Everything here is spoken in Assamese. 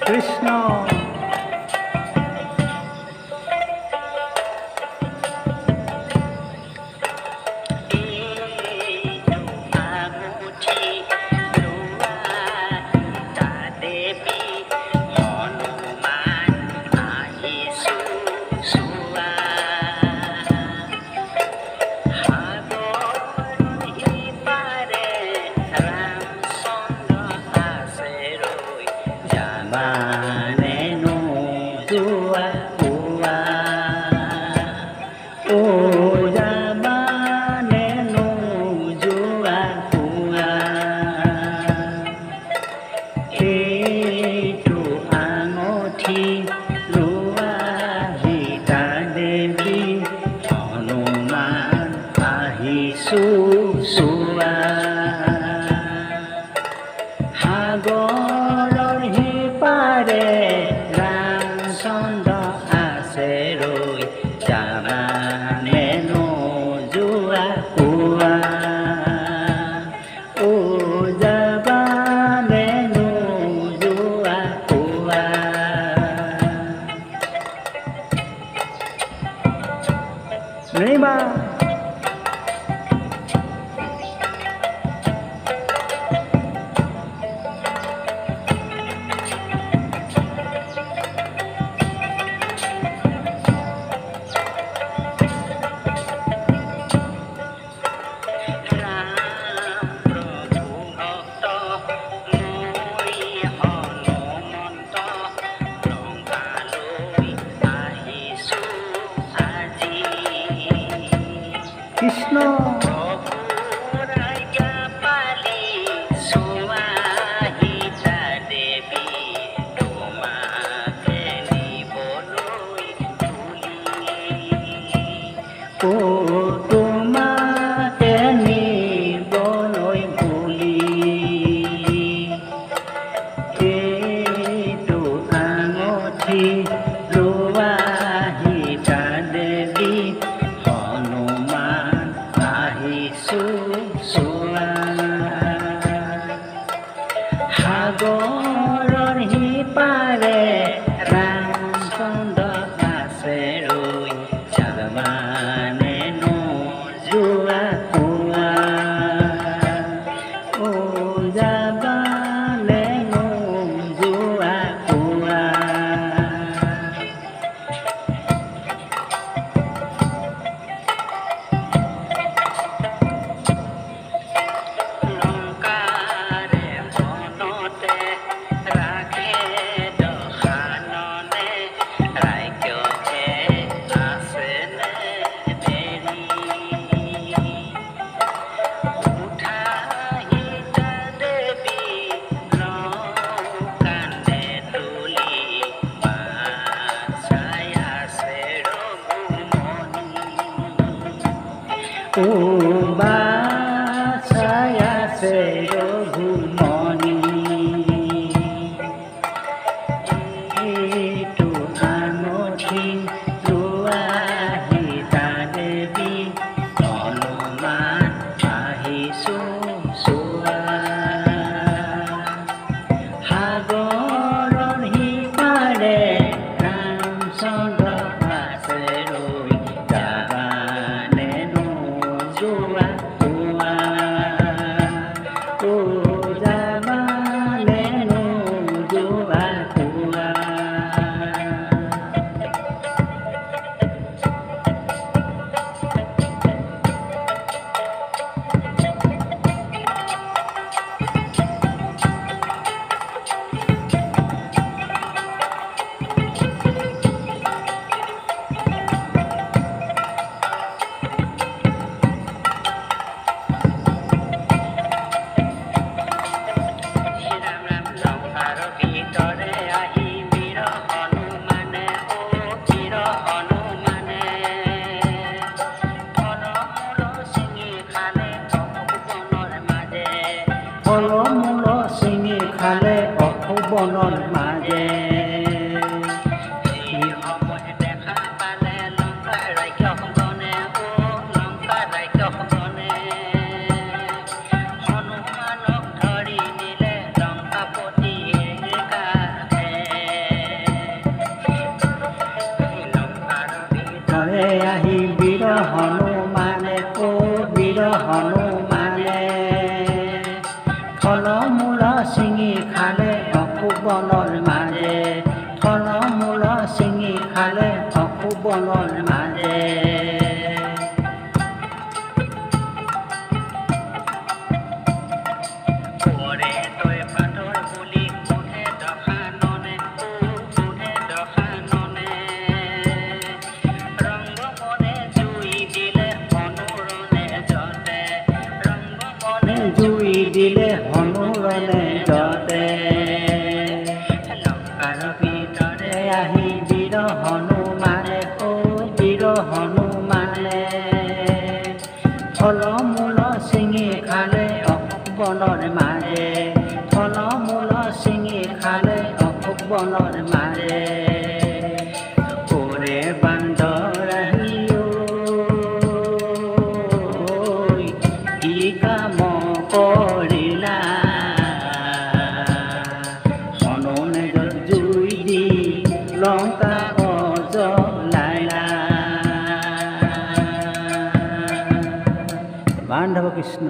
Krishna Maneno dua ua Oya maneno dua ua Itu angoti lua hita devi Hanuman ahisusua Hagoror hipare ramsondo aseroi jamane no jua ua O jamane no jua ua Rima Krishna ও তোমাকে নিবলৈ বুলি এইটো আঙঠি লোৱা সীতা দেৱী হনুমান আহিছোৱা সাগৰৰ সিপাৰে ৰামচন্দ্ৰ আছে ৰৈ জামানে নোযোৱা কোৱা ও জামানে নোযোৱা কোৱা ও বাছাই আছে ৰঘুমণি এইটো আঙঠি লোৱা সীতা দেৱী হনুমান আহিছোৱা সাগৰৰ সিপাৰে ৰামচন্দ্ৰ আছে ৰৈ জামানে নোযোৱা কোৱা দিলে হনুৰনে যতে লংকাৰ ভিতৰে আহি বীৰ হনুমানে বীৰ হনুমানে ফল-মূল ছিঙি খালে অশোক বনৰ মাজে ফল-মূল ছিঙি খালে অশোক বনৰ মাজে ওৰে বান্দৰ আহি কি কাম কৰিলা হনুনে জুই দি লংকা জ্বলাইলা বান্ধৱ কৃষ্ণ।